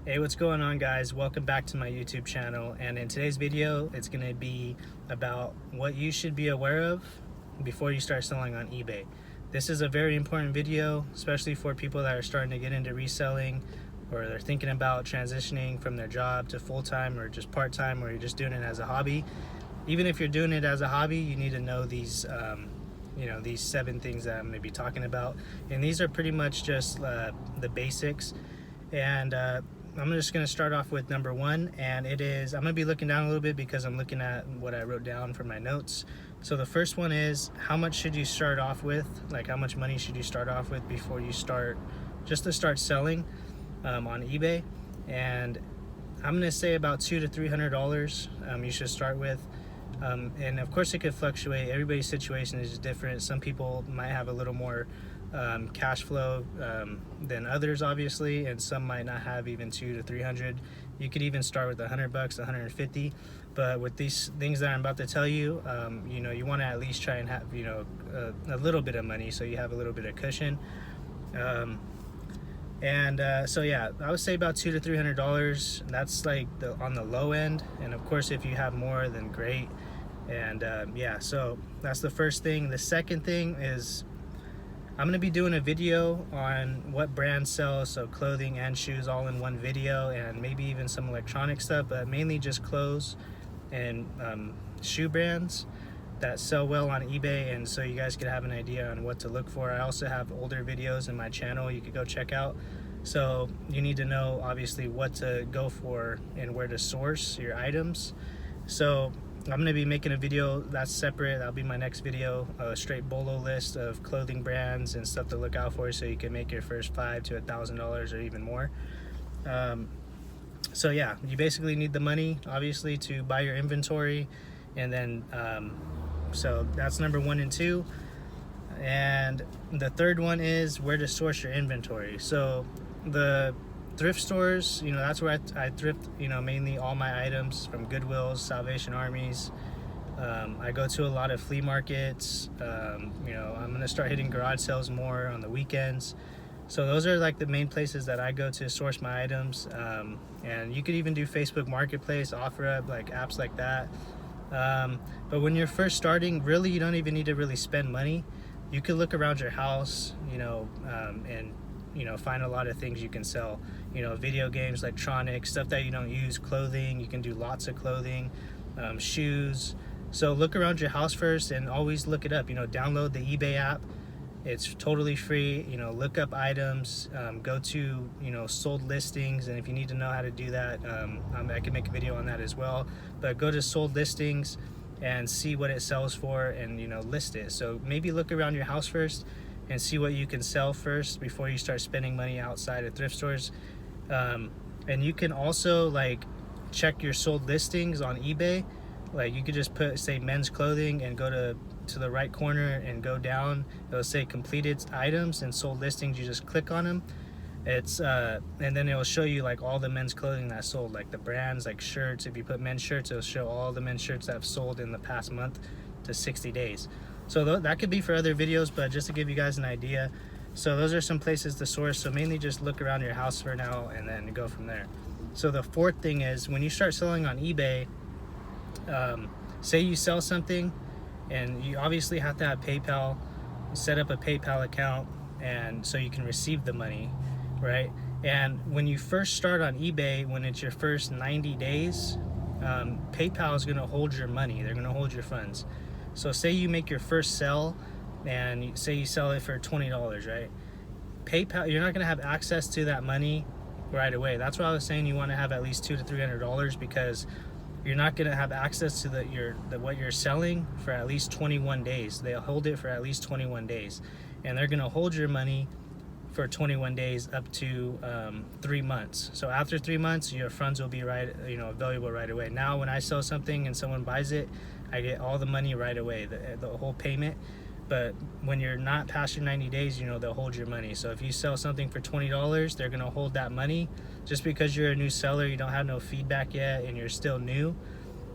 Hey, what's going on, guys? Welcome back to my YouTube channel, and in today's video it's going to be about what you should be aware of before you start selling on eBay. This is a very important video, especially for people that are starting to get into reselling, or they're thinking about transitioning from their job to full-time or just part-time, or you're just doing it as a hobby. Even if you're doing it as a hobby, you need to know these these 7 things that I'm going to be talking about, and these are pretty much just the basics. And I'm just going to start off with number 1, and it is, I'm going to be looking down a little bit because I'm looking at what I wrote down for my notes. So the first one is, how much should you start off with? Like, how much money should you start off with before you start, just to start selling on eBay? And I'm going to say about $200 to $300 you should start with. And of course it could fluctuate. Everybody's situation is different. Some people might have a little more cash flow than others, obviously, and some might not have even 200 to 300. You could even start with $100, 150. But with these things that I'm about to tell you, you want to at least try and have a little bit of money, so you have a little bit of cushion. So yeah, I would say about $200 to $300. That's like on the low end, and of course if you have more, then great. And yeah, so that's the first thing. The second thing is, I'm going to be doing a video on what brands sell, so clothing and shoes all in one video, and maybe even some electronic stuff, but mainly just clothes and shoe brands that sell well on eBay, and so you guys could have an idea on what to look for. I also have older videos in my channel you could go check out, so you need to know obviously what to go for and where to source your items. So I'm going to be making a video that's separate. That'll be my next video, a straight bolo list of clothing brands and stuff to look out for, so you can make your first $500 to $1,000 or even more. So yeah, you basically need the money, obviously, to buy your inventory, and then so that's number 1 and 2. And the third one is where to source your inventory. So the thrift stores, that's where I thrift, mainly all my items, from Goodwills, Salvation Armies. I go to a lot of flea markets. I'm gonna start hitting garage sales more on the weekends. So those are like the main places that I go to source my items. And you could even do Facebook Marketplace, OfferUp, like apps like that. But when you're first starting, really you don't even need to really spend money. You could look around your house, and find a lot of things you can sell. Video games, electronics, stuff that you don't use, clothing. You can do lots of clothing, shoes. So look around your house first, and always look it up. Download the eBay app. It's totally free. Look up items, go to sold listings, and if you need to know how to do that, I can make a video on that as well. But go to sold listings and see what it sells for, and list it. So maybe look around your house first and see what you can sell first before you start spending money outside of thrift stores. And you can also check your sold listings on eBay. You could just put, say, men's clothing, and go to the right corner and go down. It'll say completed items and sold listings. You just click on them. It's and then it'll show you all the men's clothing that sold, the brands, shirts. If you put men's shirts, it'll show all the men's shirts that have sold in the past month to 60 days. So that could be for other videos, but just to give you guys an idea. So those are some places to source. So mainly just look around your house for now, and then go from there. So the fourth thing is, when you start selling on eBay, say you sell something, and you obviously have to have PayPal. Set up a PayPal account, and so you can receive the money, right? And when you first start on eBay, when it's your first 90 days, PayPal is going to hold your money. They're going to hold your funds. So say you make your first sell, and say you sell it for $20, right? PayPal, you're not going to have access to that money right away. That's why I was saying you want to have at least $200 to $300, because you're not going to have access to what you're selling for at least 21 days. They'll hold it for at least 21 days, and they're going to hold your money for 21 days up to 3 months. So after 3 months, your funds will be available right away. Now when I sell something and someone buys it, I get all the money right away, the whole payment. But when you're not past your 90 days, they'll hold your money. So if you sell something for $20, they're going to hold that money. Just because you're a new seller, you don't have no feedback yet, and you're still new,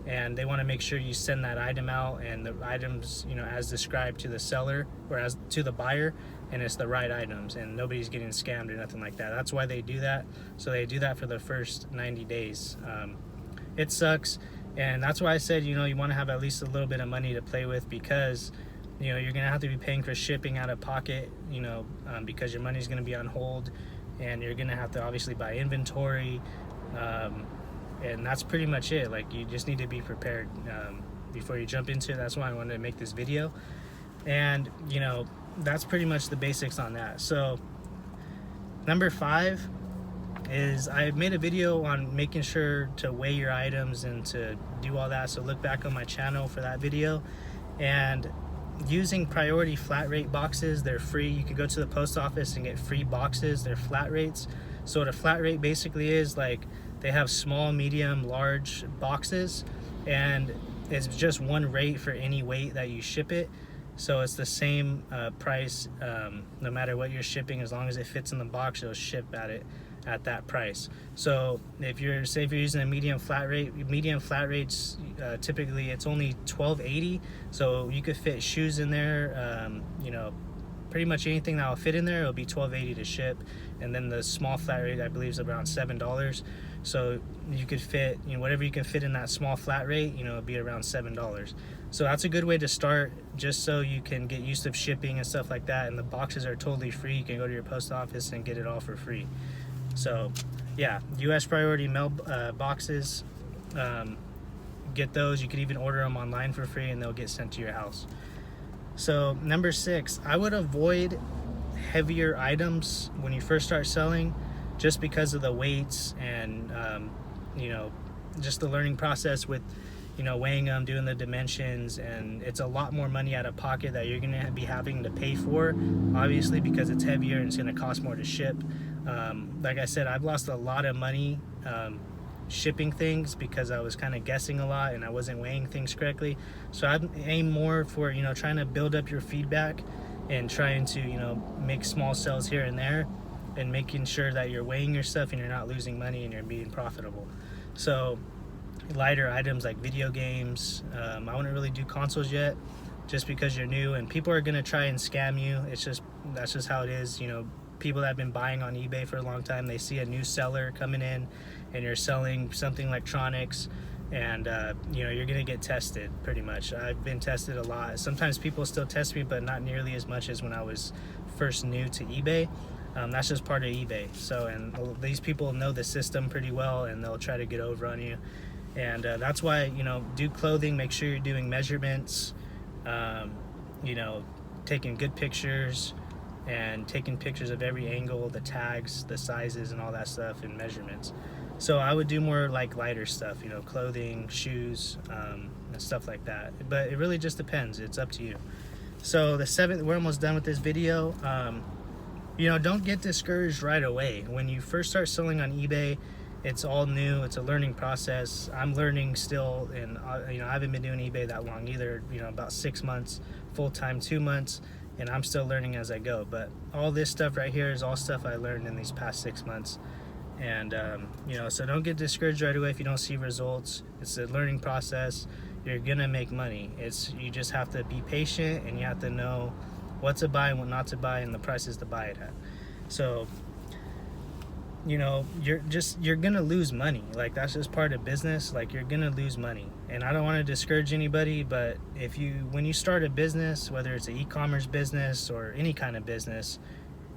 and they want to make sure you send that item out, and the items, as described to the seller, or as to the buyer, and it's the right items and nobody's getting scammed or nothing like that. That's why they do that. So they do that for the first 90 days. It sucks, and that's why I said, you know, you want to have at least a little bit of money to play with, because you know you're gonna have to be paying for shipping out of pocket, you know, because your money's gonna be on hold, and you're gonna have to obviously buy inventory, and that's pretty much it. Like, you just need to be prepared before you jump into it. That's why I wanted to make this video, and you know, that's pretty much the basics on that. So number 5 is, I made a video on making sure to weigh your items and to do all that, so look back on my channel for that video. And using priority flat rate boxes, they're free. You could go to the post office and get free boxes. They're flat rates. So what a flat rate basically is, like, they have small, medium, large boxes, and it's just one rate for any weight that you ship it. So it's the same price no matter what you're shipping. As long as it fits in the box, it'll ship at that price. So if you're using a medium flat rates, typically it's only $12.80. So you could fit shoes in there, you know, pretty much anything that will fit in there, it'll be $12.80 to ship. And then the small flat rate, I believe, is around $7. So you could fit, you know, whatever you can fit in that small flat rate, you know, it'd be around $7. So that's a good way to start, just so you can get used to shipping and stuff like that. And the boxes are totally free. You can go to your post office and get it all for free. So yeah, US priority mail boxes, get those. You could even order them online for free and they'll get sent to your house. So number 6, I would avoid heavier items when you first start selling, just because of the weights and you know, just the learning process with, you know, weighing them, doing the dimensions, and it's a lot more money out of pocket that you're gonna be having to pay for, obviously, because it's heavier and it's gonna cost more to ship. Like I said, I've lost a lot of money shipping things because I was kind of guessing a lot and I wasn't weighing things correctly. So I aim more for, you know, trying to build up your feedback and trying to, you know, make small sales here and there, and making sure that you're weighing your stuff and you're not losing money and you're being profitable. So lighter items like video games, I wouldn't really do consoles yet, just because you're new and people are gonna try and scam you. That's just how it is. You know, people that have been buying on eBay for a long time, they see a new seller coming in and you're selling something electronics, and you know, you're gonna get tested pretty much. I've been tested a lot. Sometimes people still test me, but not nearly as much as when I was first new to eBay. That's just part of eBay. So, and these people know the system pretty well, and they'll try to get over on you. And that's why, you know, do clothing, make sure you're doing measurements, you know, taking good pictures and taking pictures of every angle, the tags, the sizes, and all that stuff, and measurements. So I would do more like lighter stuff, you know, clothing, shoes, and stuff like that. But it really just depends. It's up to you. So the 7th, we're almost done with this video. You know, don't get discouraged right away. When you first start selling on eBay, it's all new. It's a learning process. I'm learning still, and you know, I haven't been doing eBay that long either. You know, about 6 months, full-time 2 months, and I'm still learning as I go. But all this stuff right here is all stuff I learned in these past 6 months. And you know, so don't get discouraged right away if you don't see results. It's a learning process. You're gonna make money. You just have to be patient, and you have to know what to buy and what not to buy, and the prices to buy it at. So, you know, you're gonna lose money. Like, that's just part of business. Like, you're gonna lose money, and I don't want to discourage anybody, but when you start a business, whether it's an e-commerce business or any kind of business,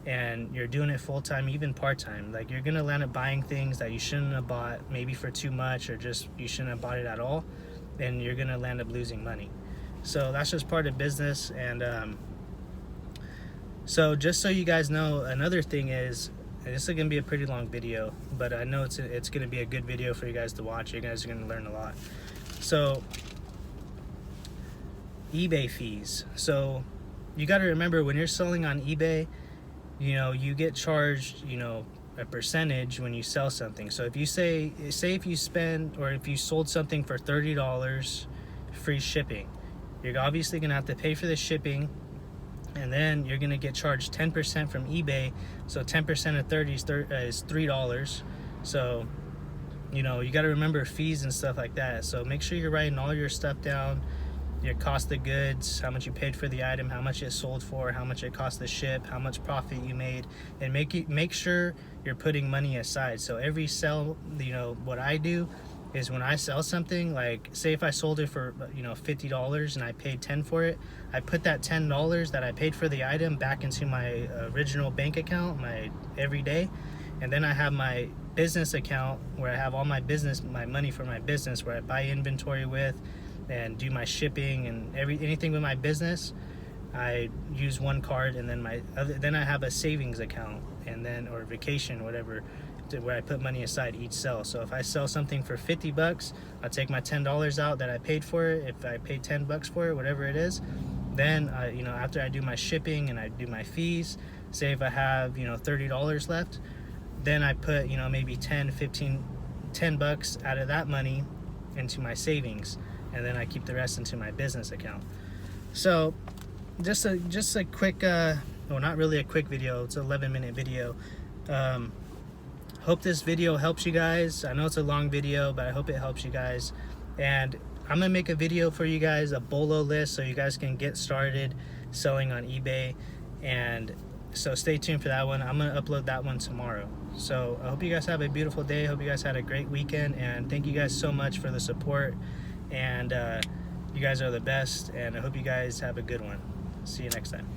and you're doing it full-time, even part-time, like, you're gonna land up buying things that you shouldn't have bought, maybe for too much, or just you shouldn't have bought it at all, and you're gonna land up losing money. So that's just part of business. And so just so you guys know, another thing is, and this is going to be a pretty long video, but I know it's going to be a good video for you guys to watch. You guys are going to learn a lot. So eBay fees. So you got to remember, when you're selling on eBay, you know, you get charged, you know, a percentage when you sell something. So if you say if you spend, or if you sold something for $30, free shipping, you're obviously going to have to pay for the shipping. And then you're going to get charged 10% from eBay. So 10% of 30 is $3. So, you know, you got to remember fees and stuff like that. So make sure you're writing all your stuff down. your cost of goods, how much you paid for the item, how much it sold for, how much it cost to ship, how much profit you made, and make sure you're putting money aside. So every sell, you know, what I do is when I sell something, like say if I sold it for, you know, $50 and I paid 10 for it, I put that $10 that I paid for the item back into my original bank account, my everyday, and then I have my business account where I have all my money for my business, where I buy inventory with and do my shipping and anything with my business. I use one card, and then I have a savings account, and then, or vacation, whatever, where I put money aside each sell. So if I sell something for $50, I'll take my $10 out that I paid for it. If I paid $10 for it, whatever it is, then you know, after I do my shipping and I do my fees, say if I have, you know, $30 left, then I put, you know, maybe 10 bucks out of that money into my savings, and then I keep the rest into my business account. So just a quick well, not really a quick video, it's an 11-minute video. Hope this video helps you guys. I know it's a long video, but I hope it helps you guys. And I'm gonna make a video for you guys, a bolo list, so you guys can get started selling on eBay. And so stay tuned for that one. I'm gonna upload that one tomorrow. So I hope you guys have a beautiful day. Hope you guys had a great weekend, and thank you guys so much for the support. And you guys are the best, and I hope you guys have a good one. See you next time.